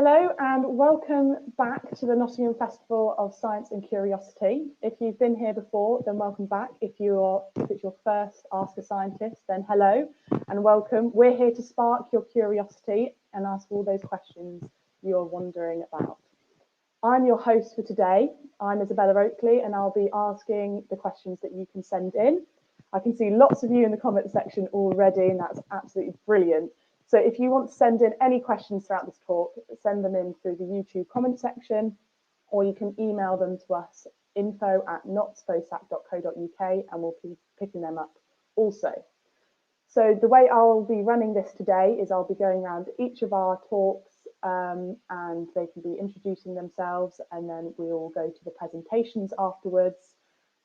Hello and welcome back to the Nottingham Festival of Science and Curiosity. If you've been here before, then welcome back. If it's your first Ask a Scientist, then hello and welcome. We're here to spark your curiosity and ask all those questions you're wondering about. I'm your host for today. I'm Isabella Oakley and I'll be asking the questions that you can send in. I can see lots of you in the comment section already and that's absolutely brilliant. So if you want to send in any questions throughout this talk, send them in through the YouTube comment section, or you can email them to us, info@notsfosac.co.uk, and we'll be picking them up also. So the way I'll be running this today is I'll be going around each of our talks and they can be introducing themselves, and then we'll go to the presentations afterwards.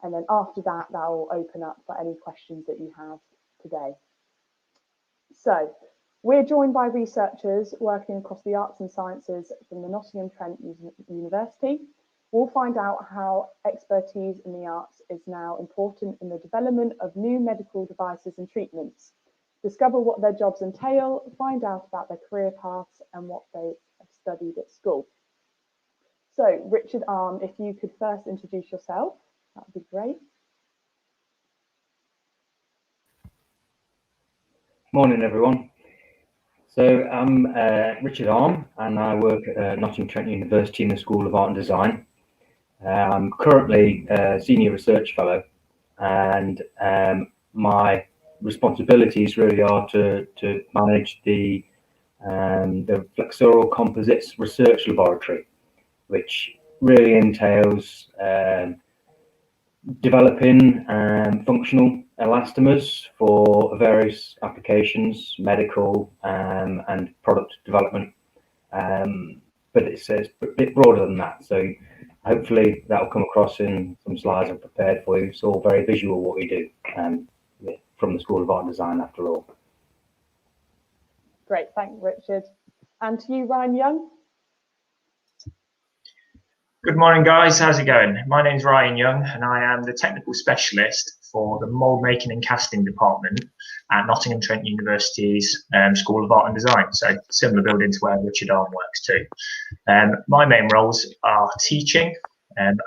And then after that, that will open up for any questions that you have today. So we're joined by researchers working across the arts and sciences from the Nottingham Trent University. We'll find out how expertise in the arts is now important in the development of new medical devices and treatments, discover what their jobs entail, find out about their career paths and what they have studied at school. So Richard Arm, if you could first introduce yourself, that would be great. Morning everyone. So I'm Richard Arm and I work at Nottingham Trent University in the School of Art and Design. I'm currently a Senior Research Fellow and my responsibilities really are to manage the Flexural Composites Research Laboratory, which really entails developing functional elastomers for various applications, medical and product development, but it's a bit broader than that, so hopefully that will come across in some slides I've prepared for you. It's all very visual what we do from the School of Art and Design after all. Great, thanks Richard. And to you, Ryan Young. Good morning guys, how's it going? My name's Ryan Young and I am the technical specialist for the mould making and casting department at Nottingham Trent University's School of Art and Design, so similar building to where Richard Arm works too. My main roles are teaching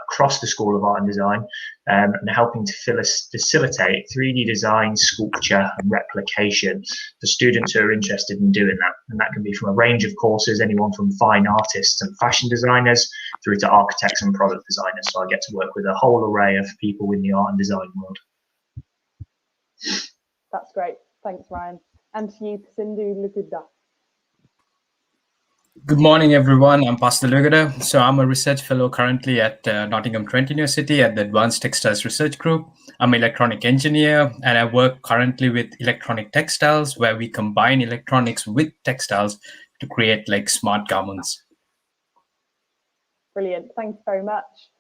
across the School of Art and Design and helping to facilitate 3D design, sculpture and replication for students who are interested in doing that. And that can be from a range of courses, anyone from fine artists and fashion designers through to architects and product designers. So I get to work with a whole array of people in the art and design world. That's great. Thanks, Ryan. And to you, Sindhu Luguda. Good morning, everyone. I'm Pastor Luguda. So I'm a research fellow currently at Nottingham Trent University at the Advanced Textiles Research Group. I'm an electronic engineer and I work currently with electronic textiles, where we combine electronics with textiles to create like smart garments. Brilliant. Thanks very much.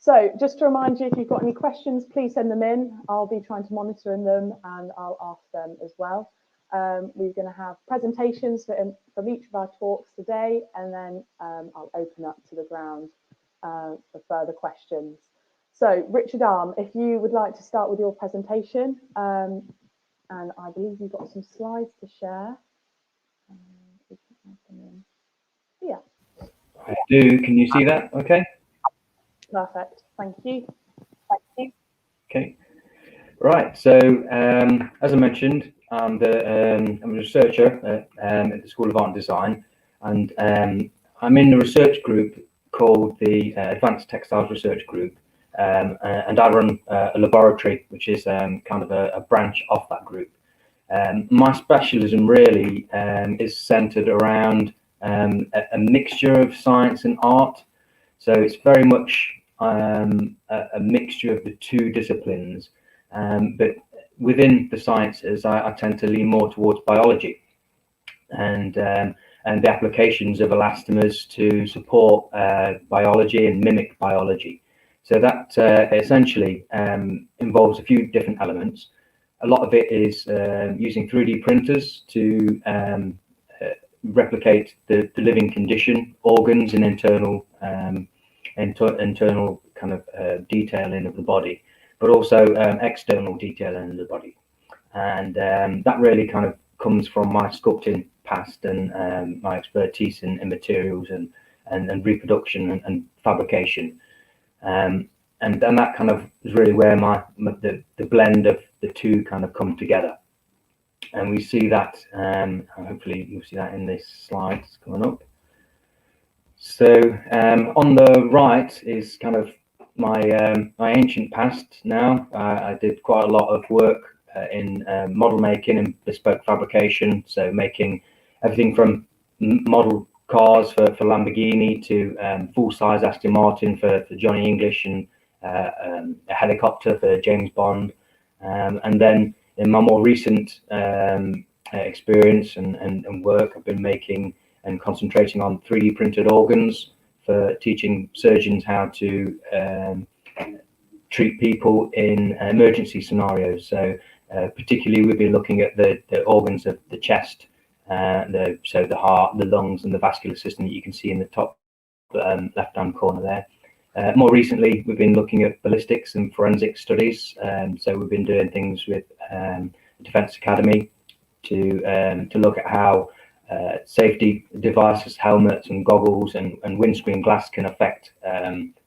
So just to remind you, if you've got any questions, please send them in. I'll be trying to monitor them and I'll ask them as well. We're going to have presentations from each of our talks today, and then I'll open up to the ground for further questions. So Richard Arm, if you would like to start with your presentation, and I believe you've got some slides to share. Yeah. I do. Can you see that? Okay. Perfect. Thank you. Okay. Right. So as I mentioned, I'm a researcher at the School of Art and Design, and I'm in the research group called the Advanced Textiles Research Group, and I run a laboratory which is kind of a branch of that group. My specialism really is centered around a mixture of science and art, so it's very much a mixture of the two disciplines, but within the sciences, I tend to lean more towards biology and the applications of elastomers to support biology and mimic biology. So that essentially involves a few different elements. A lot of it is using 3D printers to replicate the living condition, organs and internal kind of detailing of the body, but also external detailing of the body. And that really kind of comes from my sculpting past and my expertise in materials and reproduction and fabrication. And that kind of is really where the blend of the two kind of come together. And we see that, hopefully you'll see that in this slide coming up. So on the right is kind of my ancient past now. I did quite a lot of work in model making and bespoke fabrication, so making everything from model cars for Lamborghini to full-size Aston Martin for Johnny English, and a helicopter for James Bond. And then in my more recent experience and work, I've been making and concentrating on 3D printed organs for teaching surgeons how to treat people in emergency scenarios. So particularly we've been looking at the organs of the chest, so the heart, the lungs, and the vascular system that you can see in the top left-hand corner there. More recently, we've been looking at ballistics and forensic studies. So we've been doing things with Defence Academy to look at how safety devices, helmets and goggles and windscreen glass can affect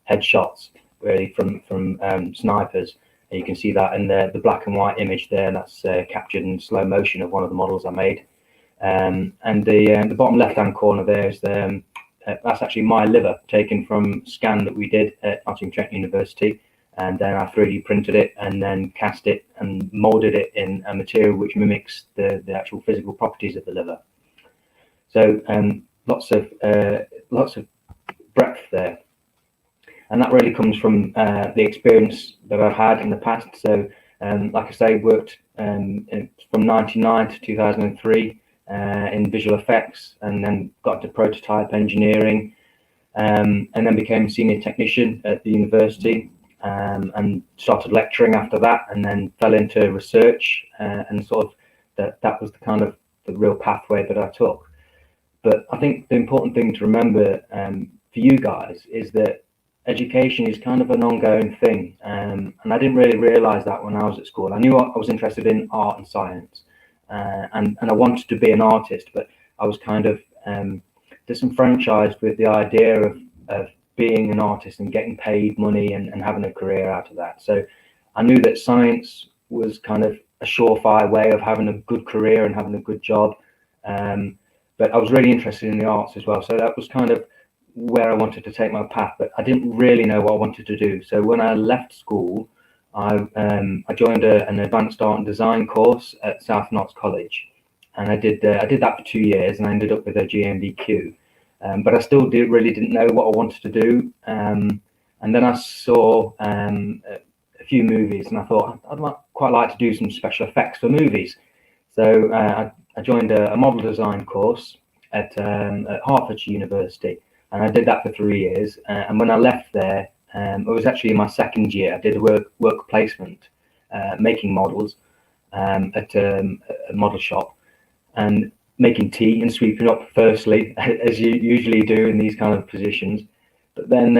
headshots really from snipers. And you can see that in the black and white image there. That's captured in slow motion of one of the models I made. And the bottom left-hand corner there is that's actually my liver taken from a scan that we did at Nottingham Trent University, and then I 3D printed it and then cast it and molded it in a material which mimics the actual physical properties of the liver. So lots of breadth there, and that really comes from the experience that I've had in the past. So like I say, worked from '99 to 2003 in visual effects, and then got to prototype engineering, and then became a senior technician at the university, and started lecturing after that, and then fell into research, and sort of that was the kind of the real pathway that I took. But I think the important thing to remember for you guys is that education is kind of an ongoing thing, and I didn't really realize that when I was at school. I knew I was interested in art and science, and I wanted to be an artist, but I was kind of disenfranchised with the idea of being an artist and getting paid money and having a career out of that. So I knew that science was kind of a surefire way of having a good career and having a good job, but I was really interested in the arts as well. So that was kind of where I wanted to take my path, but I didn't really know what I wanted to do. So when I left school, I joined an advanced art and design course at South Notts College, and I did that for 2 years, and I ended up with a GMBQ. But I still really didn't know what I wanted to do. And then I saw a few movies, and I thought I'd quite like to do some special effects for movies. So I joined a model design course at Hertfordshire University, and I did that for 3 years. And when I left there, it was actually in my second year. I did a work placement making models at a model shop, and making tea and sweeping up firstly, as you usually do in these kind of positions. But then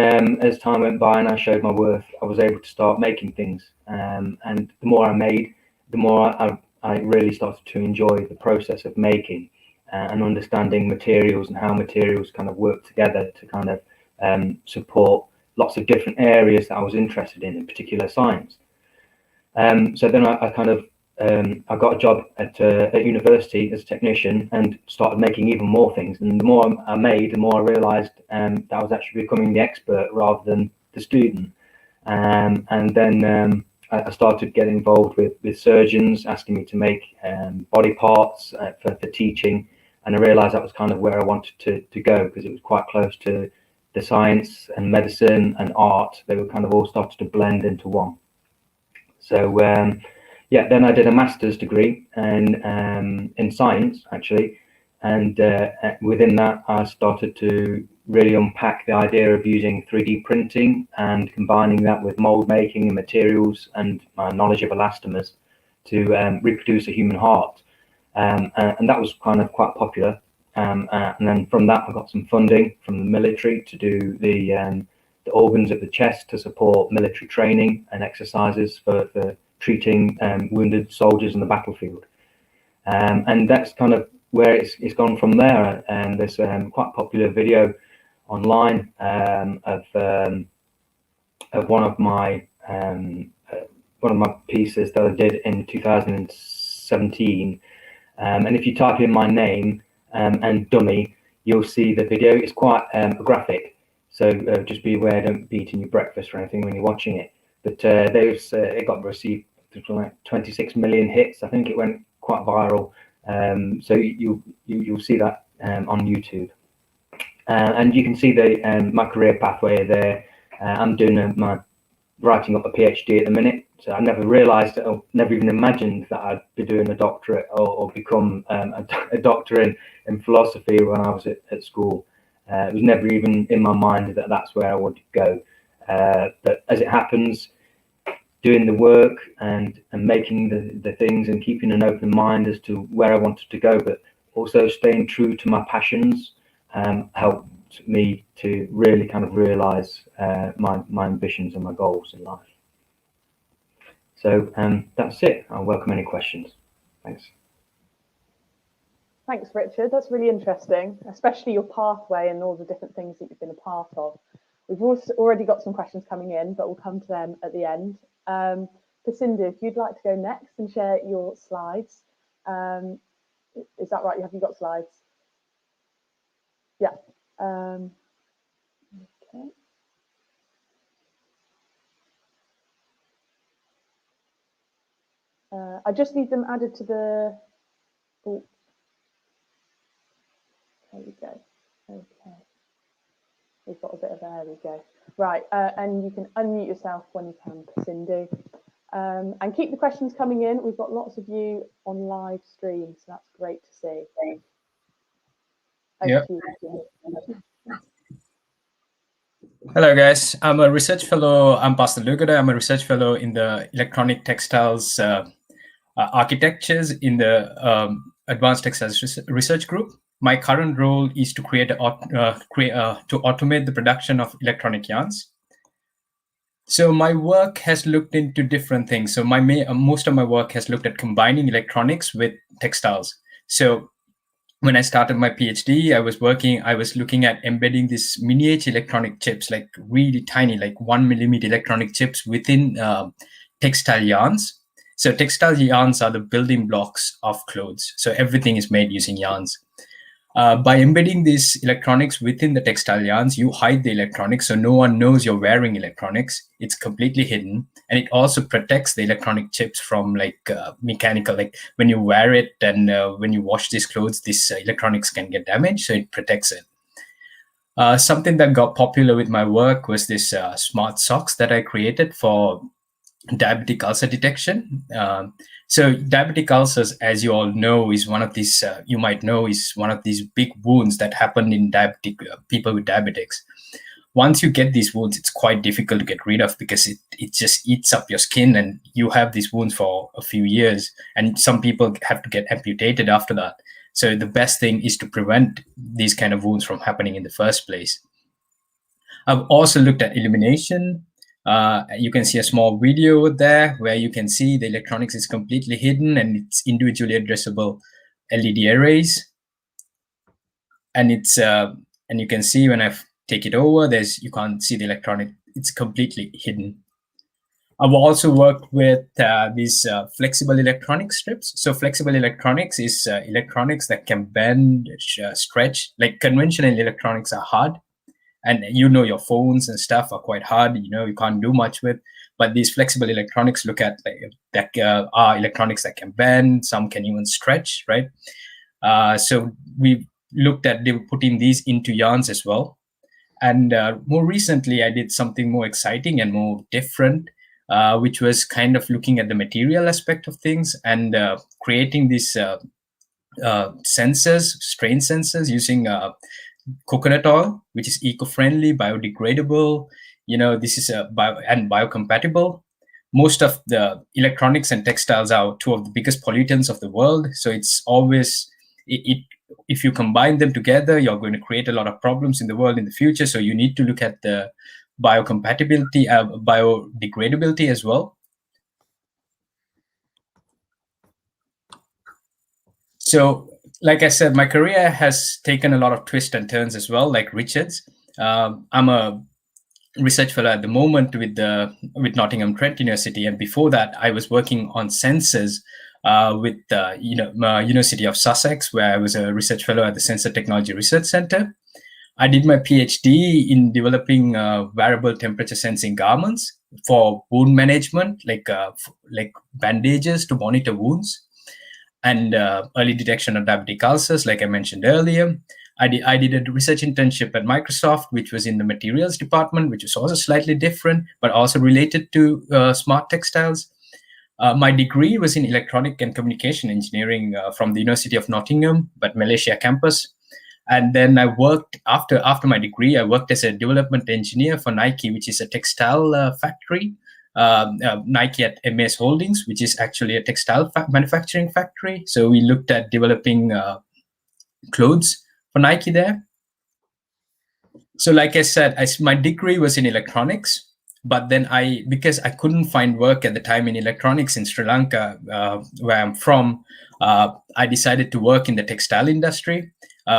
as time went by and I showed my worth, I was able to start making things. And the more I made, the more I really started to enjoy the process of making and understanding materials and how materials kind of work together to kind of support lots of different areas that I was interested in particular science. So then I kind of I got a job at university as a technician and started making even more things. And the more I made, the more I realized that I was actually becoming the expert rather than the student. And then I started getting involved with surgeons asking me to make body parts for teaching. And I realized that was kind of where I wanted to go, because it was quite close to the science and medicine and art. They were kind of all started to blend into one. So yeah, then I did a master's degree in science, actually, and within that I started to really unpack the idea of using 3D printing and combining that with mold making and materials and my knowledge of elastomers to reproduce a human heart, and that was kind of quite popular. And then from that I got some funding from the military to do the organs of the chest to support military training and exercises for treating wounded soldiers in the battlefield. And that's kind of where it's gone from there. And there's quite popular video online of one of my pieces that I did in 2017. And if you type in my name and dummy, you'll see the video. It's quite graphic, so just be aware, don't be eating your breakfast or anything when you're watching it. But it got received like 26 million hits. I think it went quite viral. So you'll see that on YouTube, and you can see my career pathway there. I'm doing my writing up a PhD at the minute. So I never realised, or never even imagined that I'd be doing a doctorate or become a doctor in philosophy when I was at school. It was never even in my mind that that's where I would go. But as it happens, doing the work and making the things and keeping an open mind as to where I wanted to go, but also staying true to my passions helped me to really kind of realise my ambitions and my goals in life. So that's it. I'll welcome any questions. Thanks. Thanks, Richard. That's really interesting, especially your pathway and all the different things that you've been a part of. We've also already got some questions coming in, but we'll come to them at the end. Pasindu, if you'd like to go next and share your slides. Is that right? Have you got slides? Yeah. Okay. I just need them added to the. Oh, there we go. Okay. We've got a bit of there we go. Right, and you can unmute yourself when you can, Pasindu. And keep the questions coming in. We've got lots of you on live stream, so that's great to see. Yeah. Hello, guys. I'm a research fellow. I'm Pastor Lugada. I'm a research fellow in the electronic textiles architectures in the Advanced Textiles Research Group. My current role is to to automate the production of electronic yarns. So my work has looked into different things. So most of my work has looked at combining electronics with textiles. So when I started my PhD, I was looking at embedding these miniature electronic chips, like really tiny, like 1 millimeter electronic chips within textile yarns. So textile yarns are the building blocks of clothes. So everything is made using yarns. By embedding these electronics within the textile yarns, you hide the electronics, so no one knows you're wearing electronics. It's completely hidden, and it also protects the electronic chips from mechanical, like when you wear it and when you wash these clothes, these electronics can get damaged, so it protects it. Something that got popular with my work was this smart socks that I created for diabetic ulcer detection. So diabetic ulcers, as you all know, is one of these, you might know, is one of these big wounds that happen in diabetic people with diabetics. Once you get these wounds, it's quite difficult to get rid of because it just eats up your skin, and you have these wounds for a few years, and some people have to get amputated after that. So the best thing is to prevent these kind of wounds from happening in the first place. I've also looked at illumination. You can see a small video there where you can see the electronics is completely hidden and it's individually addressable LED arrays. And and you can see when I take it over, you can't see the electronic, it's completely hidden. I've also worked with these flexible electronic strips. So flexible electronics is electronics that can bend, stretch. Like conventional electronics are hard. And your phones and stuff are quite hard, you can't do much with. But these flexible electronics look at are electronics that can bend, some can even stretch, right? So we looked at putting these into yarns as well. And more recently, I did something more exciting and more different, which was kind of looking at the material aspect of things and creating these sensors, strain sensors using coconut oil, which is eco-friendly, biodegradable. This is biocompatible. Most of the electronics and textiles are two of the biggest pollutants of the world. So it's always, if you combine them together, you're going to create a lot of problems in the world in the future. So you need to look at the biocompatibility, biodegradability as well. So like I said, my career has taken a lot of twists and turns as well, like Richard's. I'm a research fellow at the moment with Nottingham Trent University, and before that, I was working on sensors with University of Sussex, where I was a research fellow at the Sensor Technology Research Centre. I did my PhD in developing wearable temperature sensing garments for wound management, like bandages to monitor wounds, and early detection of diabetic ulcers, like I mentioned earlier. I did a research internship at Microsoft, which was in the materials department, which is also slightly different, but also related to smart textiles. My degree was in electronic and communication engineering from the University of Nottingham, but Malaysia campus. And then I worked after my degree. I worked as a development engineer for Nike, which is a textile factory. Nike at MS Holdings, which is actually a textile manufacturing factory. So we looked at developing clothes for Nike there. So like I said, my degree was in electronics, but then because I couldn't find work at the time in electronics in Sri Lanka, where I'm from, I decided to work in the textile industry,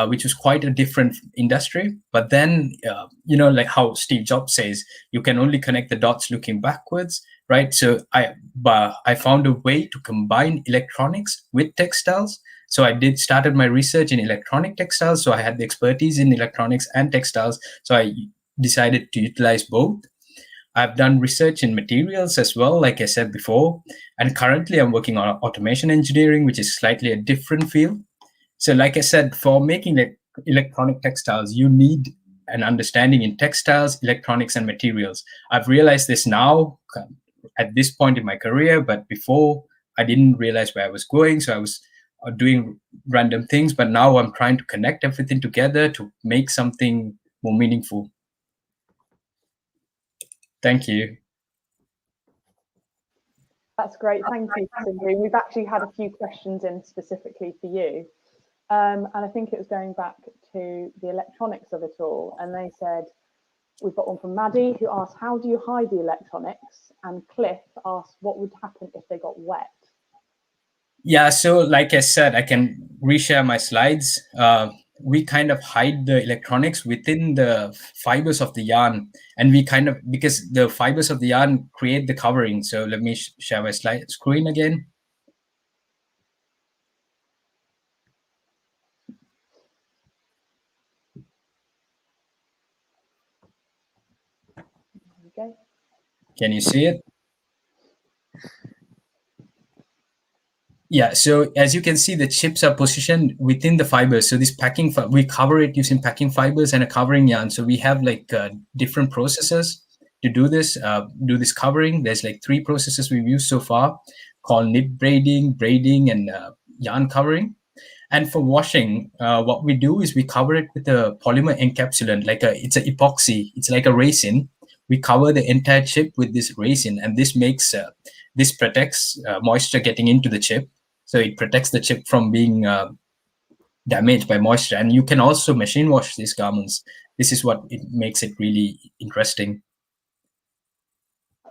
which was quite a different industry. But then, like how Steve Jobs says, you can only connect the dots looking backwards, right? So I found a way to combine electronics with textiles. So I started my research in electronic textiles. So I had the expertise in electronics and textiles. So I decided to utilize both. I've done research in materials as well, like I said before. And currently I'm working on automation engineering, which is slightly a different field. So like I said, for making electronic textiles, you need an understanding in textiles, electronics, and materials. I've realized this now at this point in my career, but before I didn't realize where I was going. So I was doing random things, but now I'm trying to connect everything together to make something more meaningful. Thank you. That's great. Thank you, Sindri. We've actually had a few questions in specifically for you. And I think it was going back to the electronics of it all. And they said, we've got one from Maddie who asked, how do you hide the electronics? And Cliff asked, what would happen if they got wet? Yeah, so like I said, I can reshare my slides. We kind of hide the electronics within the fibers of the yarn, and because the fibers of the yarn create the covering. So let me share my slide screen again. Okay. Can you see it? Yeah, so as you can see, the chips are positioned within the fibers. So this packing, we cover it using packing fibers and a covering yarn. So we have like different processes to do this covering. There's like 3 processes we've used so far called knit braiding, and yarn covering. And for washing, what we do is we cover it with a polymer encapsulant, it's an epoxy. It's like a resin. We cover the entire chip with this resin, and this protects moisture getting into the chip. So it protects the chip from being damaged by moisture. And you can also machine wash these garments. This is what it makes it really interesting.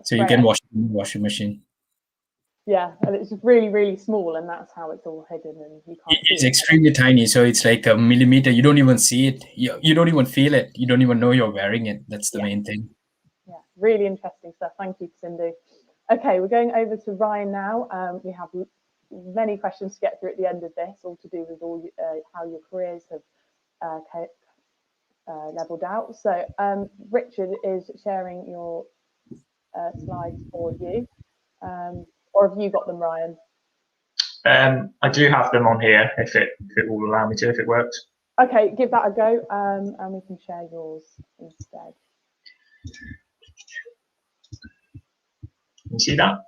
So you can wash it in the washing machine. Yeah, and it's really, really small, and that's how it's all hidden, and you can't see it. It's extremely tiny, so it's like a millimeter. You don't even see it. You don't even feel it. You don't even know you're wearing it. That's the main thing. Yeah, really interesting stuff. Thank you, Cindy. Okay, we're going over to Ryan now. We have many questions to get through at the end of this, all to do with how your careers have leveled out. So Richard is sharing your slides for you. Or have you got them, Ryan? I do have them on here, if it will allow me to, if it works. Okay, give that a go, and we can share yours instead. Can you see that?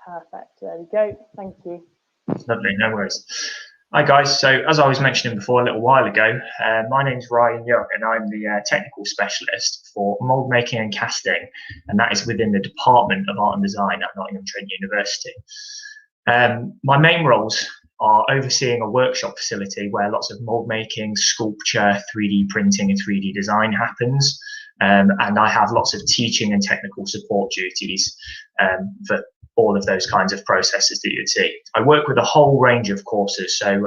Perfect. There we go. Thank you. Lovely, no worries. Hi guys, so as I was mentioning before a little while ago, my name's Ryan Young, and I'm the technical specialist for mould making and casting, and that is within the Department of Art and Design at Nottingham Trent University. My main roles are overseeing a workshop facility where lots of mould making, sculpture, 3D printing and 3D design happens. and I have lots of teaching and technical support duties for all of those kinds of processes that you'd see. I work with a whole range of courses, so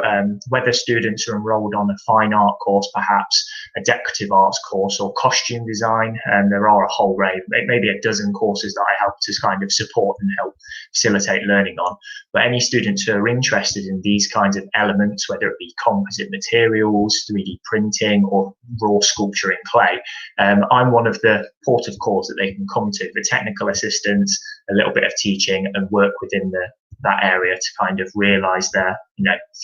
whether students are enrolled on a fine art course, perhaps a decorative arts course, or costume design, and there are a whole range, maybe a dozen courses that I help to kind of support and help facilitate learning on. But any students who are interested in these kinds of elements, whether it be composite materials, 3D printing, or raw sculpture in clay, I'm one of the port of calls that they can come to for technical assistance, a little bit of teaching, and work within that area to kind of realize their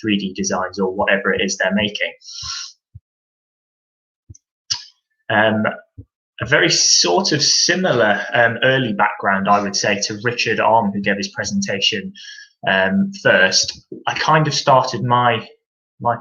3D designs or whatever it is they're making. A very sort of similar early background, I would say, to Richard Arm, who gave his presentation first. I kind of started my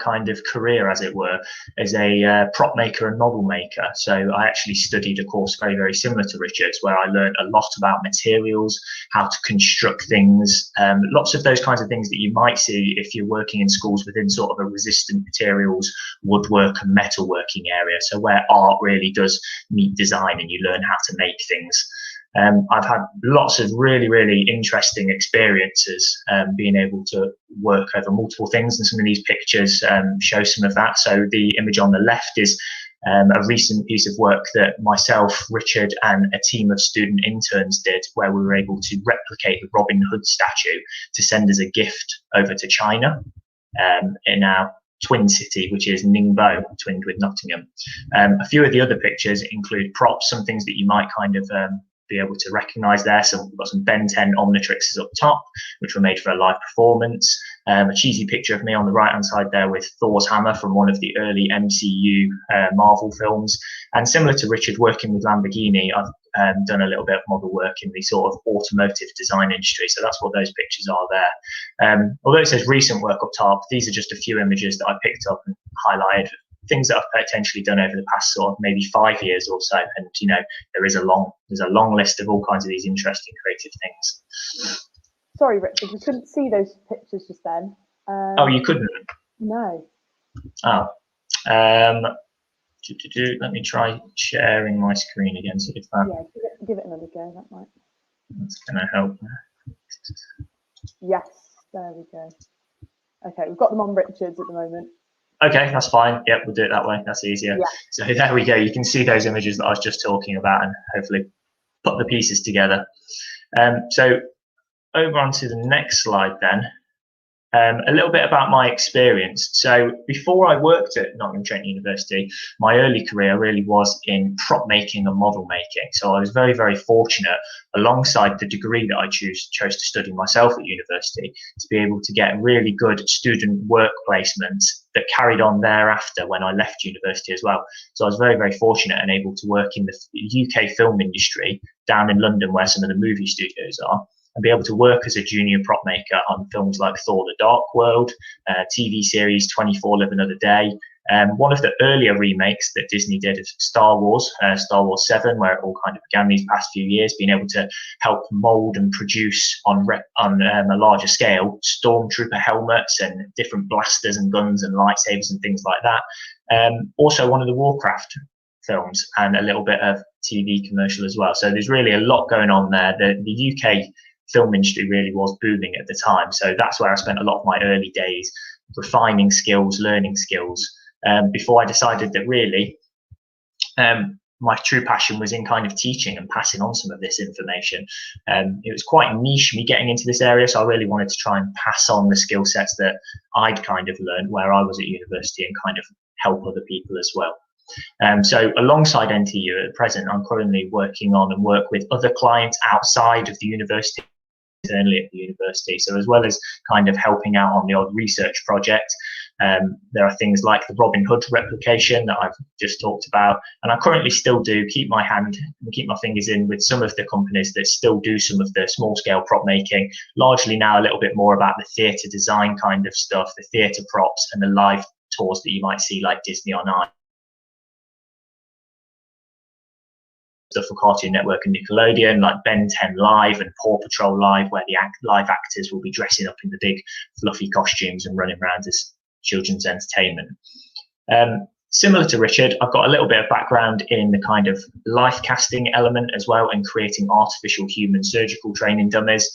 kind of career, as it were, as a prop maker and model maker. So I actually studied a course very, very similar to Richard's, where I learned a lot about materials, how to construct things, lots of those kinds of things that you might see if you're working in schools within sort of a resistant materials, woodwork and metalworking area. So where art really does meet design and you learn how to make things. I've had lots of really, really interesting experiences being able to work over multiple things, and some of these pictures show some of that. So the image on the left is a recent piece of work that myself, Richard, and a team of student interns did, where we were able to replicate the Robin Hood statue to send as a gift over to China in our twin city, which is Ningbo, twinned with Nottingham. A few of the other pictures include props, some things that you might kind of be able to recognize there. So we've got some Ben 10 Omnitrixes up top, which were made for a live performance. A cheesy picture of me on the right hand side there with Thor's hammer from one of the early MCU Marvel films. And similar to Richard, working with Lamborghini, I've done a little bit of model work in the sort of automotive design industry. So that's what those pictures are there. Although it says recent work up top, these are just a few images that I picked up and highlighted, things that I've potentially done over the past sort of maybe 5 years or so. And there's a long list of all kinds of these interesting creative things. Sorry, Richard, we couldn't see those pictures just then. Oh, you couldn't? No. Oh. Let me try sharing my screen again. So if that, yeah, give it another go. That's going to help. Yes, there we go. Okay, we've got them on Richard's at the moment. Okay, that's fine. Yep, we'll do it that way. That's easier. Yeah. So there we go. You can see those images that I was just talking about and hopefully put the pieces together. So over onto the next slide then. A little bit about my experience. So before I worked at Nottingham Trent University, my early career really was in prop making and model making. So I was very, very fortunate, alongside the degree that I chose to study myself at university, to be able to get really good student work placements that carried on thereafter when I left university as well. So I was very, very fortunate and able to work in the UK film industry down in London, where some of the movie studios are, and be able to work as a junior prop maker on films like Thor: The Dark World, TV series 24 Live Another Day, one of the earlier remakes that Disney did of Star Wars 7, where it all kind of began these past few years, being able to help mold and produce on a larger scale stormtrooper helmets and different blasters and guns and lightsabers and things like that. Also one of the Warcraft films and a little bit of TV commercial as well. So there's really a lot going on there. The UK film industry really was booming at the time. So that's where I spent a lot of my early days refining skills, learning skills, before I decided that really my true passion was in kind of teaching and passing on some of this information. It was quite niche, me getting into this area, so I really wanted to try and pass on the skill sets that I'd kind of learned where I was at university and kind of help other people as well. So alongside NTU at present, I'm currently working on and work with other clients outside of the university, internally at the university. So as well as kind of helping out on the odd research project, there are things like the Robin Hood replication that I've just talked about, and I currently still do keep my fingers in with some of the companies that still do some of the small scale prop making, largely now a little bit more about the theatre design kind of stuff, the theatre props and the live tours that you might see like Disney on Ice, stuff for Cartoon Network and Nickelodeon, like Ben 10 Live and Paw Patrol Live, where the live actors will be dressing up in the big fluffy costumes and running around as children's entertainment. Similar to Richard, I've got a little bit of background in the kind of life casting element as well, and creating artificial human surgical training dummies.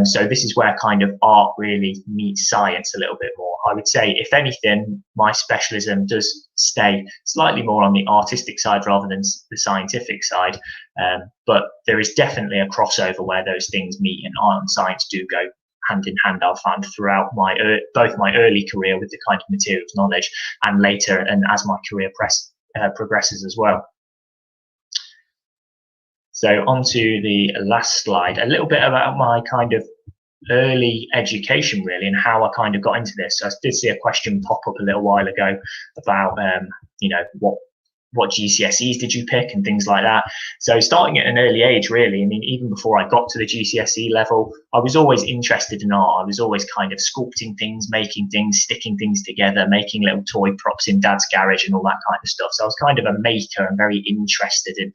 So this is where kind of art really meets science a little bit more. I would say, if anything, my specialism does stay slightly more on the artistic side rather than the scientific side. But there is definitely a crossover where those things meet, and art and science do go hand in hand. I've found throughout both my early career with the kind of materials knowledge, and later, and as my career progresses as well. So on to the last slide, a little bit about my kind of early education really, and how I kind of got into this. So I did see a question pop up a little while ago about you know, what GCSEs did you pick and things like that. So starting at an early age really, I mean, even before I got to the GCSE level, I was always interested in art. I was always kind of sculpting things, making things, sticking things together, making little toy props in Dad's garage and all that kind of stuff. So I was kind of a maker and very interested in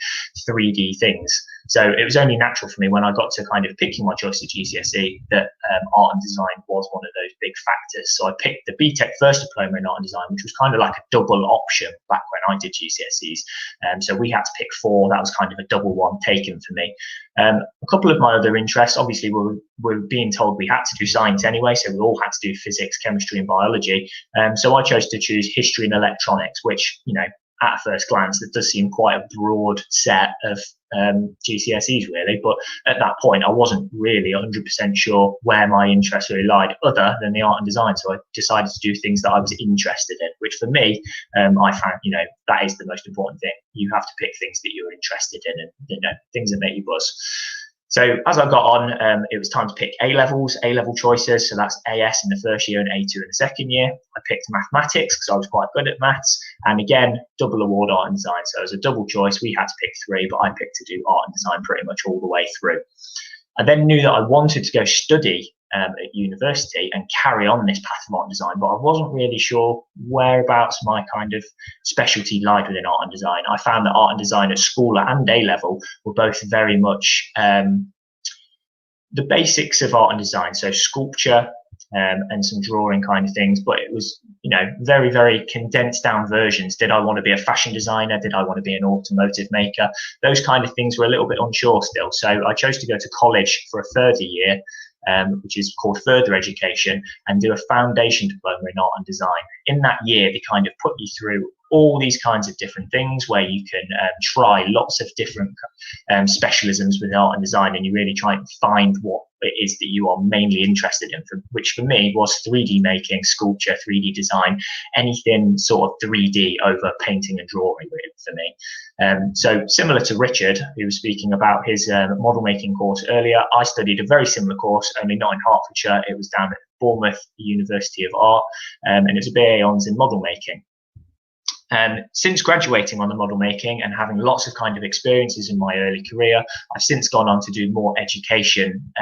3D things. So it was only natural for me when I got to kind of picking my choice at GCSE that art and design was one of those big factors. So I picked the BTEC first diploma in art and design, which was kind of like a double option back when I did GCSEs. So we had to pick 4. That was kind of a double one taken for me. A couple of my other interests, obviously, we're being told we had to do science anyway, so we all had to do physics, chemistry, and biology. So I chose to choose history and electronics, which, you know, at first glance, that does seem quite a broad set of GCSEs really, but at that point I wasn't really 100% sure where my interest really lied, other than the art and design. So I decided to do things that I was interested in, which for me, I found, you know, that is the most important thing. You have to pick things that you're interested in, and, you know, things that make you buzz. So as I got on, it was time to pick A-level choices. So that's AS in the first year and A2 in the second year. I picked mathematics because I was quite good at maths. And again, double award art and design. So as a double choice, we had to pick 3, but I picked to do art and design pretty much all the way through. I then knew that I wanted to go study at university and carry on this path of art and design, but I wasn't really sure whereabouts my kind of specialty lied within art and design. I found that art and design at school and A level were both very much the basics of art and design, so sculpture and some drawing kind of things, but it was, you know, very, very condensed down versions. Did I want to be a fashion designer? Did I want to be an automotive maker? Those kind of things were a little bit unsure still. So I chose to go to college for a further year, which is called further education, and do a foundation diploma in art and design. In that year, they kind of put you through all these kinds of different things where you can try lots of different specialisms with art and design, and you really try and find what it is that you are mainly interested in, which for me was 3D making, sculpture, 3D design, anything sort of 3D over painting and drawing really for me. So similar to Richard, who was speaking about his model making course earlier, I studied a very similar course, only not in Hertfordshire. It was down at Bournemouth University of Art, and it was a BA Hons in model making. Since graduating on the model making and having lots of kind of experiences in my early career, I've since gone on to do more education,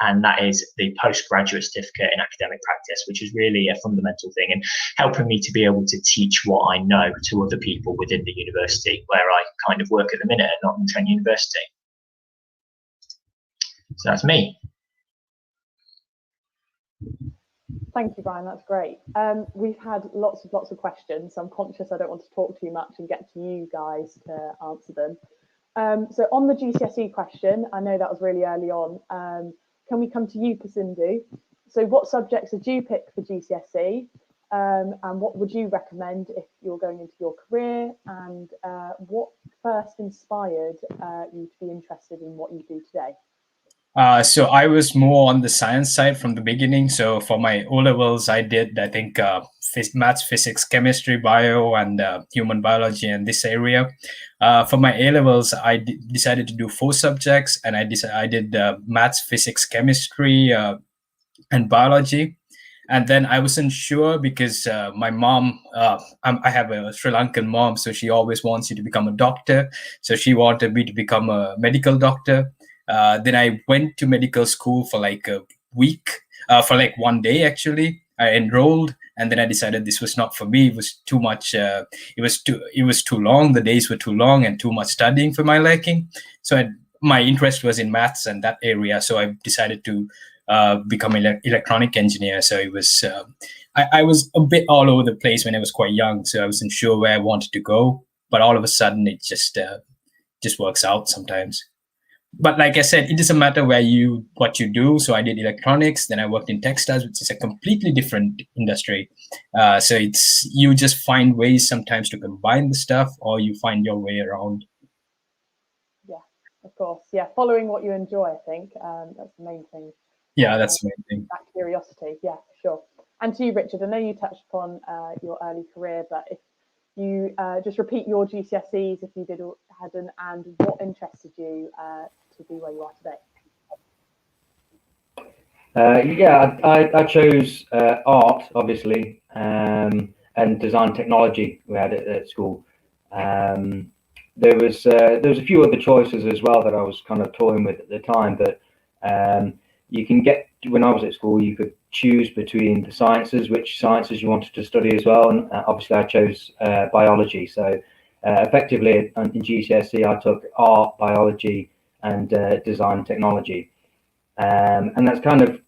and that is the postgraduate certificate in academic practice, which is really a fundamental thing and helping me to be able to teach what I know to other people within the university where I kind of work at the minute at Nottingham Trent University. So that's me. Thank you, Brian. That's great. We've had lots of questions, so I'm conscious I don't want to talk too much and get to you guys to answer them. So on the GCSE question, I know that was really early on. Can we come to you, Pasindu? So what subjects did you pick for GCSE? And what would you recommend if you're going into your career? And what first inspired you to be interested in what you do today? So I was more on the science side from the beginning. So for my O-levels, I did, I think, maths, physics, chemistry, bio, and human biology in this area. For my A-levels, I decided to do 4 subjects, and I did maths, physics, chemistry, and biology. And then I wasn't sure because my mom, I have a Sri Lankan mom, so she always wants you to become a doctor. So she wanted me to become a medical doctor. Then I went to medical school for like a week, for like 1 day actually. I enrolled, and then I decided this was not for me. It was too much. It was too long. The days were too long and too much studying for my liking. So my interest was in maths and that area. So I decided to become an electronic engineer. So it was I was a bit all over the place when I was quite young, so I wasn't sure where I wanted to go. But all of a sudden, it just works out sometimes. But like I said, it doesn't matter what you do. So I did electronics, then I worked in textiles, which is a completely different industry. So you just find ways sometimes to combine the stuff, or you find your way around. Yeah, of course. Yeah, following what you enjoy, I think that's the main thing. Yeah, that's the main thing. That curiosity, yeah, for sure. And to you, Richard, I know you touched upon your early career, but if you just repeat your GCSEs, if you hadn't, and what interested you to be where you are today? Yeah, I chose art, obviously, and design technology. We had it at school. There was a few other choices as well that I was kind of toying with at the time, but you can get, when I was at school, you could choose between the sciences, which sciences you wanted to study as well, and obviously I chose biology. So effectively in GCSE I took art, biology, and design technology, and that's kind of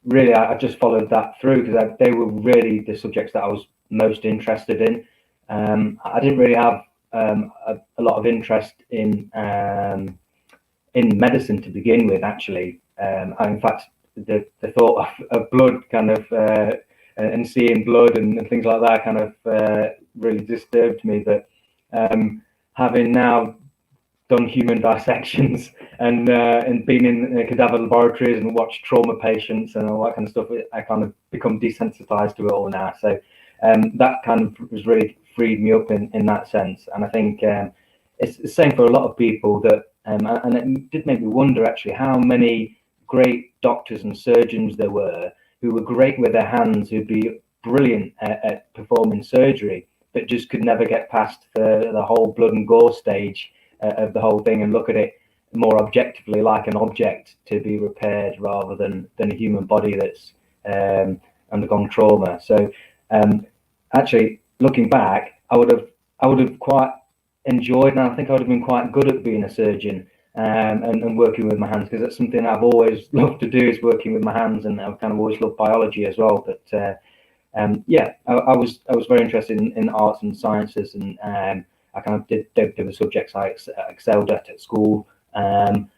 really, I just followed that through because they were really the subjects that I was most interested in. I didn't really have a lot of interest in medicine to begin with, actually. In fact, the thought of blood kind of and seeing blood and things like that kind of really disturbed me. But having now done human dissections and been in cadaver laboratories and watched trauma patients and all that kind of stuff, I kind of become desensitized to it all now. So that kind of was really freed me up in that sense. And I think it's the same for a lot of people that, and it did make me wonder actually how many great doctors and surgeons there were who were great with their hands, who'd be brilliant at performing surgery, but just could never get past the whole blood and gore stage of the whole thing and look at it more objectively like an object to be repaired rather than a human body that's undergone trauma. So actually looking back, I would have quite enjoyed, and I think I would have been quite good at being a surgeon and working with my hands, because that's something I've always loved to do, is working with my hands, and I've kind of always loved biology as well. But yeah, I was very interested in arts and sciences, and I kind of did the subjects I excelled at school, and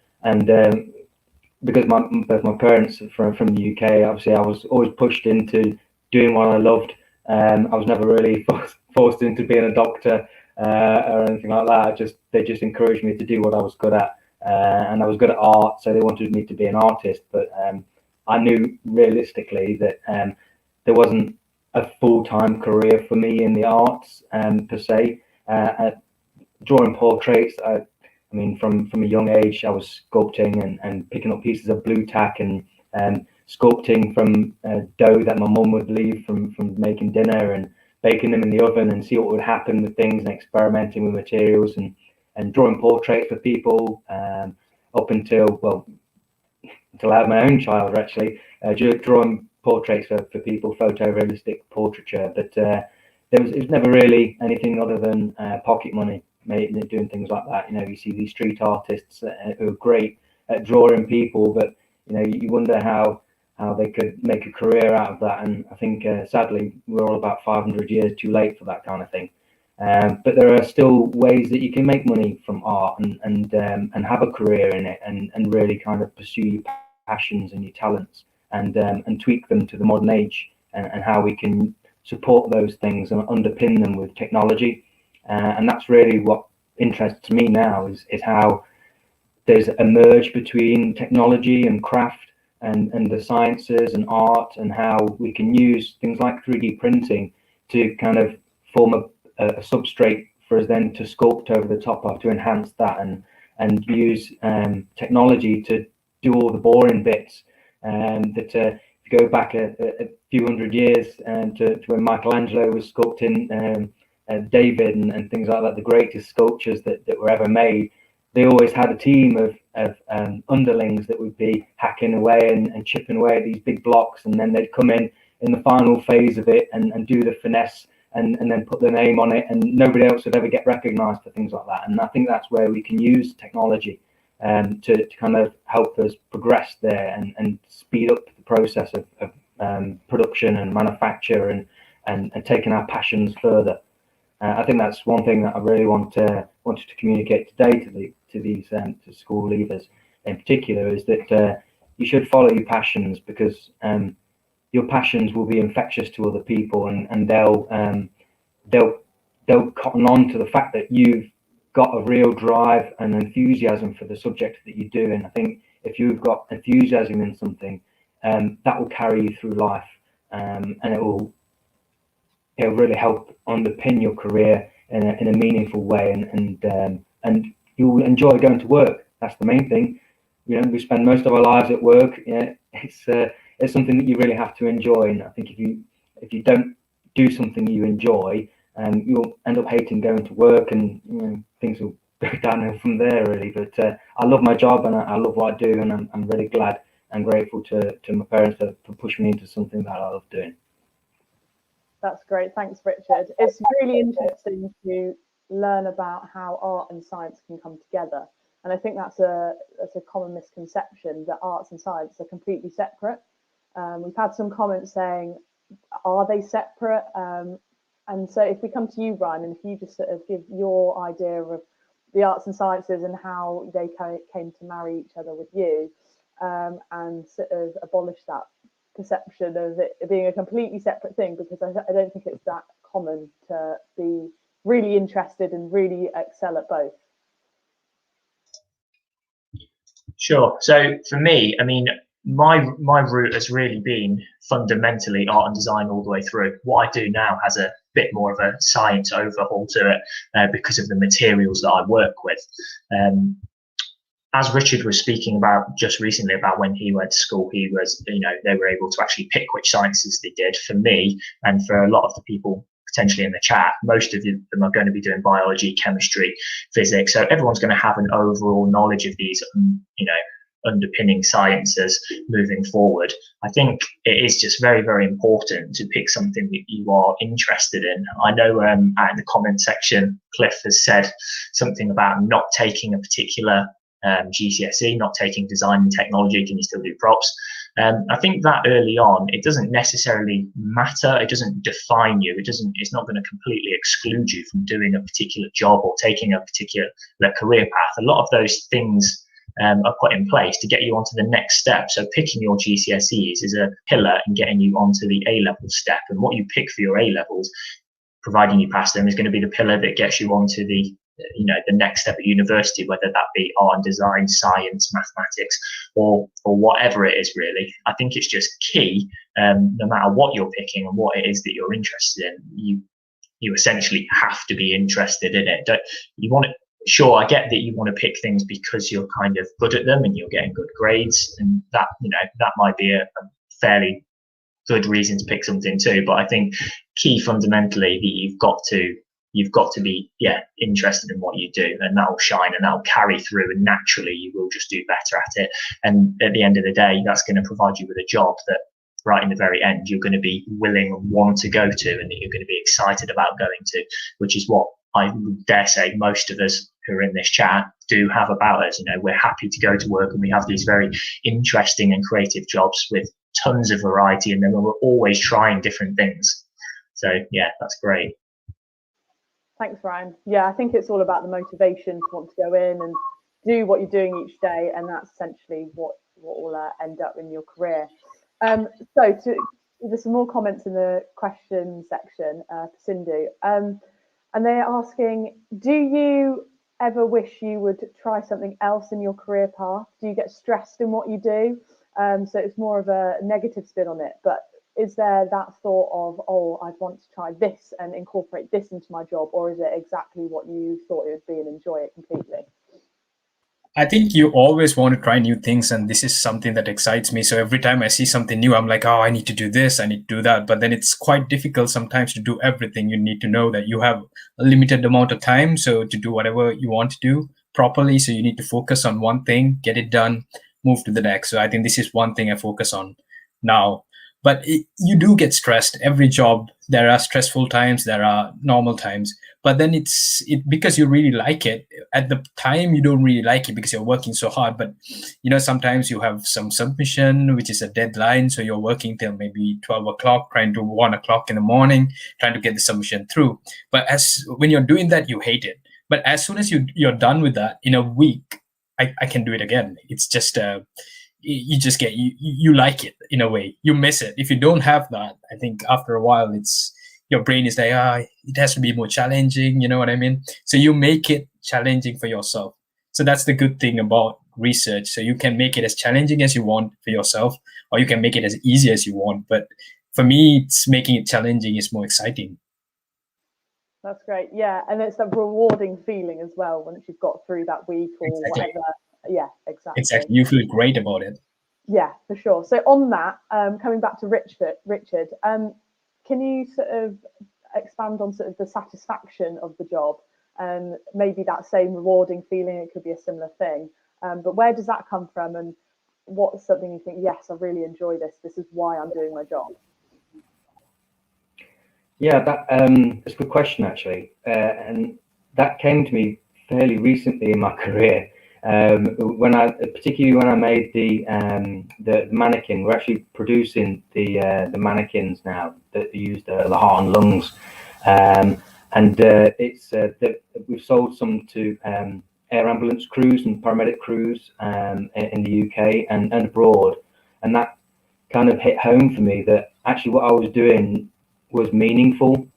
because both my parents are from the UK, obviously I was always pushed into doing what I loved. I was never really forced into being a doctor or anything like that. They just encouraged me to do what I was good at, and I was good at art, so they wanted me to be an artist. But I knew realistically that there wasn't a full-time career for me in the arts per se. Drawing portraits, I mean, from a young age, I was sculpting and picking up pieces of blue tack and sculpting from dough that my mum would leave from making dinner, and baking them in the oven and see what would happen with things, and experimenting with materials and drawing portraits for people up until I had my own child, actually, drawing portraits for people, photorealistic portraiture. But it was never really anything other than pocket money, doing things like that. You know, you see these street artists who are great at drawing people, but you wonder how they could make a career out of that. And I think sadly we're all about 500 years too late for that kind of thing. But there are still ways that you can make money from art and have a career in it, and really kind of pursue your passions and your talents, and tweak them to the modern age, and how we can support those things and underpin them with technology. And that's really what interests me now, is how there's a merge between technology and craft and the sciences and art, and how we can use things like 3D printing to kind of form a substrate for us then to sculpt over the top of, to enhance that, and use technology to do all the boring bits. That if you go back a few hundred years to when Michelangelo was sculpting David and things like that, the greatest sculptures that were ever made, they always had a team of underlings that would be hacking away and chipping away at these big blocks, and then they'd come in the final phase of it and do the finesse and then put their name on it, and nobody else would ever get recognized for things like that. And I think that's where we can use technology to kind of help us progress there and speed up the process of production and manufacture and taking our passions further. I think that's one thing that I really wanted to communicate today to these to school leavers in particular, is that you should follow your passions, because your passions will be infectious to other people, and they'll cotton on to the fact that you've got a real drive and enthusiasm for the subject that you do. And I think if you've got enthusiasm in something, that will carry you through life, and it'll really help underpin your career in a meaningful way, and you'll enjoy going to work. That's the main thing. You know, we spend most of our lives at work. Yeah, it's something that you really have to enjoy. And I think if you don't do something you enjoy, you'll end up hating going to work, and things will go downhill from there, really. But I love my job, and I love what I do, and I'm really glad and grateful to my parents for pushing me into something that I love doing. That's great. Thanks, Richard. It's really interesting to learn about how art and science can come together. And I think that's a common misconception, that arts and science are completely separate. We've had some comments saying, are they separate? And so if we come to you, Ryan, and if you just sort of give your idea of the arts and sciences and how they came to marry each other with you, and sort of abolish that perception of it being a completely separate thing, because I don't think it's that common to be really interested and really excel at both. Sure. So for me, I mean, my route has really been fundamentally art and design all the way through. What I do now has a bit more of a science overhaul to it, because of the materials that I work with. As Richard was speaking about just recently about when he went to school, he was, they were able to actually pick which sciences they did. For me, and for a lot of the people potentially in the chat, most of them are going to be doing biology, chemistry, physics. So everyone's going to have an overall knowledge of these, underpinning sciences moving forward. I think it is just very, very important to pick something that you are interested in. I know out in the comment section, Cliff has said something about not taking a particular GCSE, not taking design and technology. Can you still do props? I think that early on, it doesn't necessarily matter. It doesn't define you. It's not going to completely exclude you from doing a particular job or taking a particular career path. A lot of those things are put in place to get you onto the next step. So picking your GCSEs is a pillar in getting you onto the A-level step. And what you pick for your A-levels, providing you pass them, is going to be the pillar that gets you onto the next step at university, whether that be art and design, science, mathematics, or whatever it is, really. I think it's just key, no matter what you're picking and what it is that you're interested in, you essentially have to be interested in it. Sure, I get that you want to pick things because you're kind of good at them and you're getting good grades, and that might be a fairly good reason to pick something too. But I think key fundamentally that you've got to be interested in what you do, and that will shine and that will carry through, and naturally you will just do better at it. And at the end of the day, that's going to provide you with a job that right in the very end you're going to be willing and want to go to, and that you're going to be excited about going to, which is what I dare say most of us who are in this chat do have about us. We're happy to go to work, and we have these very interesting and creative jobs with tons of variety, and then we're always trying different things. So yeah, that's great. Thanks, Ryan. Yeah, I think it's all about the motivation to want to go in and do what you're doing each day, and that's essentially what will end up in your career. So there's some more comments in the question section for Sindhu, and they're asking, do you ever wish you would try something else in your career path? Do you get stressed in what you do? So it's more of a negative spin on it, but is there that thought of, I'd want to try this and incorporate this into my job, or is it exactly what you thought it would be and enjoy it completely? I think you always want to try new things, and this is something that excites me. So every time I see something new, I'm like, I need to do this, I need to do that. But then it's quite difficult sometimes to do everything. You need to know that you have a limited amount of time, so to do whatever you want to do properly. So you need to focus on one thing, get it done, move to the next. So I think this is one thing I focus on now. but you do get stressed. Every job, there are stressful times, there are normal times, but then it's because you really like it. At the time, you don't really like it because you're working so hard, but sometimes you have some submission which is a deadline, so you're working till maybe 12 o'clock, trying to 1 o'clock in the morning, trying to get the submission through. But when you're doing that, you hate it. But as soon as you're done with that, in a week, I can do it again. It's just you just get you like it in a way. You miss it if you don't have that. I think after a while, it's your brain is like, it has to be more challenging. You know what I mean? So you make it challenging for yourself. So that's the good thing about research. So you can make it as challenging as you want for yourself, or you can make it as easy as you want. But for me, it's making it challenging is more exciting. That's great. Yeah, and it's a rewarding feeling as well once you've got through that week or whatever. Yeah, exactly. Exactly. You feel great about it. Yeah, for sure. So on that, coming back to Richard, can you sort of expand on sort of the satisfaction of the job and maybe that same rewarding feeling? It could be a similar thing, but where does that come from, and what's something you think, yes, I really enjoy this. This is why I'm doing my job. Yeah, that's a good question actually, and that came to me fairly recently in my career. Particularly when I made the mannequin. We're actually producing the mannequins now that use the heart and lungs, and we've sold some to air ambulance crews and paramedic crews in the UK and abroad, and that kind of hit home for me that actually what I was doing was meaningful,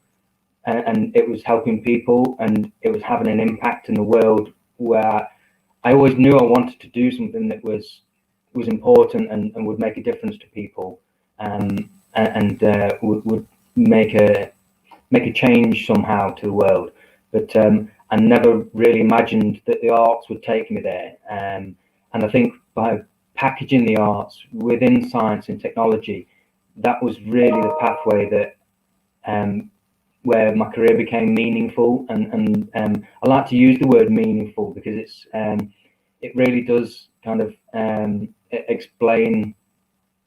and it was helping people, and it was having an impact in the world where I always knew I wanted to do something that was important and would make a difference to people, and would make a change somehow to the world. But I never really imagined that the arts would take me there. And I think by packaging the arts within science and technology, that was really the pathway that where my career became meaningful. And I like to use the word meaningful because it really does kind of explain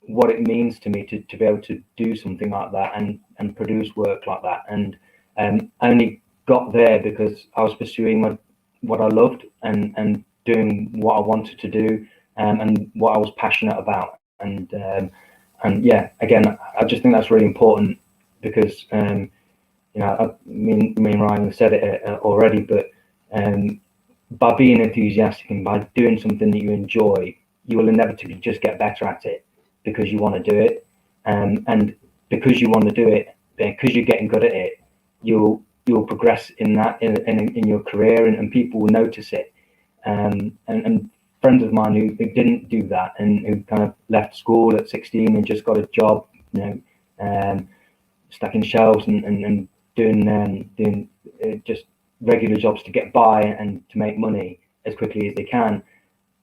what it means to me to be able to do something like that and produce work like that. And I only got there because I was pursuing what I loved and doing what I wanted to do, and what I was passionate about. And yeah, again, I just think that's really important because me and Ryan have said it already, but by being enthusiastic and by doing something that you enjoy, you will inevitably just get better at it because you want to do it, and because you want to do it, because you're getting good at it, you'll progress in that in your career, and people will notice it. And friends of mine who didn't do that and who kind of left school at 16 and just got a job, stacking shelves and doing just regular jobs to get by and to make money as quickly as they can.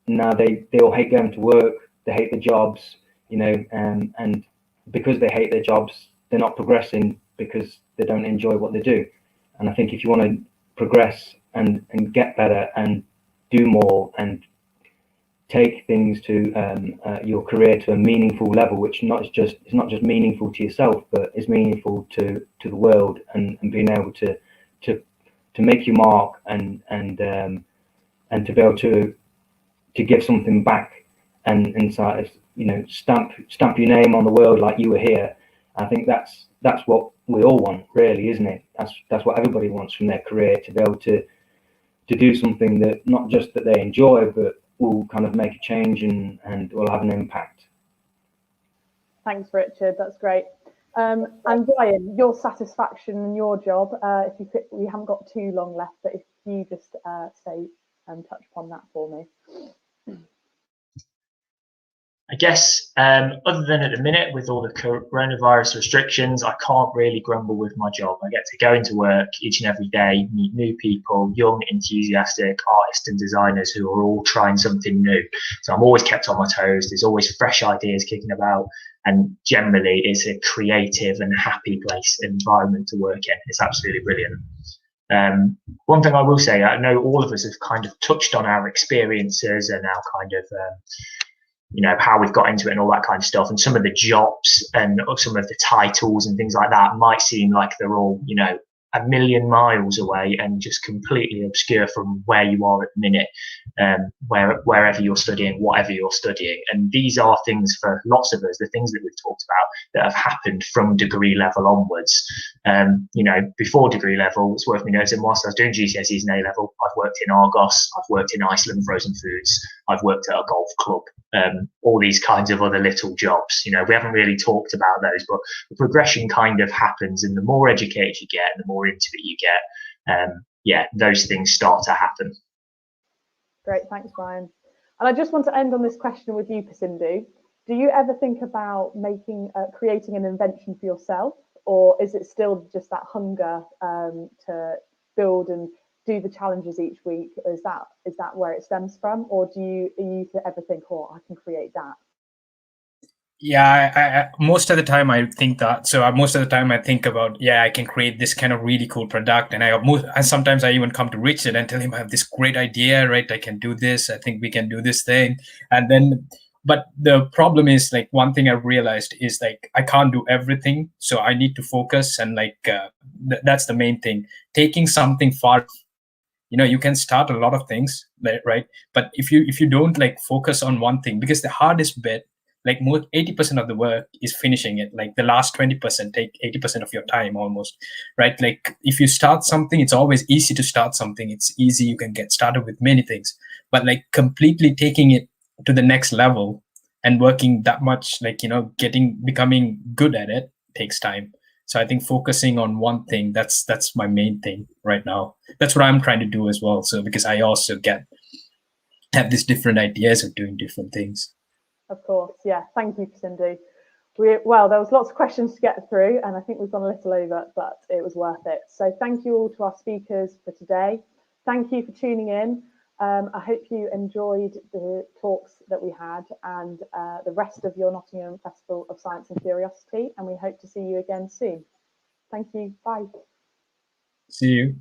Now they all hate going to work. They hate the jobs, and because they hate their jobs, they're not progressing because they don't enjoy what they do. And I think if you want to progress and get better and do more and take things to your career to a meaningful level, which is not just meaningful to yourself, but is meaningful to the world, and being able to make your mark and to be able to give something back and stamp your name on the world like you were here. I think that's what we all want, really, isn't it? That's what everybody wants from their career, to be able to do something that not just that they enjoy, but will kind of make a change and will have an impact. Thanks, Richard. That's great. And Ryan, your satisfaction in your job, we haven't got too long left, but if you just say and touch upon that for me. I guess other than at the minute with all the coronavirus restrictions, I can't really grumble with my job. I get to go into work each and every day, meet new people, young, enthusiastic artists and designers who are all trying something new. So I'm always kept on my toes. There's always fresh ideas kicking about, and generally it's a creative and happy place, environment to work in. It's absolutely brilliant. One thing I will say, I know all of us have kind of touched on our experiences and our kind of how we've got into it and all that kind of stuff. And some of the jobs and some of the titles and things like that might seem like they're all, a million miles away and just completely obscure from where you are at the minute, wherever you're studying, whatever you're studying. And these are things for lots of us, the things that we've talked about that have happened from degree level onwards. Before degree level, it's worth me noting, whilst I was doing GCSEs and A-level, I've worked in Argos, I've worked in Iceland Frozen Foods, I've worked at a golf club, all these kinds of other little jobs. We haven't really talked about those, but the progression kind of happens, and the more educated you get and the more into it you get, those things start to happen. Great, thanks, Brian. And I just want to end on this question with you, Pasindu. Do you ever think about creating an invention for yourself, or is it still just that hunger to build and do the challenges each week? Is that where it stems from, or do you ever think, oh, I can create that? Yeah, I most of the time I think that. So most of the time I think about, I can create this kind of really cool product, and sometimes I even come to Richard and tell him I have this great idea, right? I can do this. I think we can do this thing, and then. But the problem is, like, one thing I've realized is, like, I can't do everything, so I need to focus, and that's the main thing. Taking something far, you can start a lot of things, right? But if you don't focus on one thing, because the hardest bit, like, more 80% of the work is finishing it. Like, the last 20% take 80% of your time almost, right? Like, if you start something, it's always easy to start something. It's easy, you can get started with many things, but like completely taking it to the next level and working that much, becoming good at it takes time. So I think focusing on one thing, that's my main thing right now. That's what I'm trying to do as well. So because I also have these different ideas of doing different things. Of course, yeah. Thank you, Pasindu. Well, there was lots of questions to get through, and I think we've gone a little over, but it was worth it. So thank you all to our speakers for today. Thank you for tuning in. I hope you enjoyed the talks that we had and the rest of your Nottingham Festival of Science and Curiosity, and we hope to see you again soon. Thank you. Bye. See you.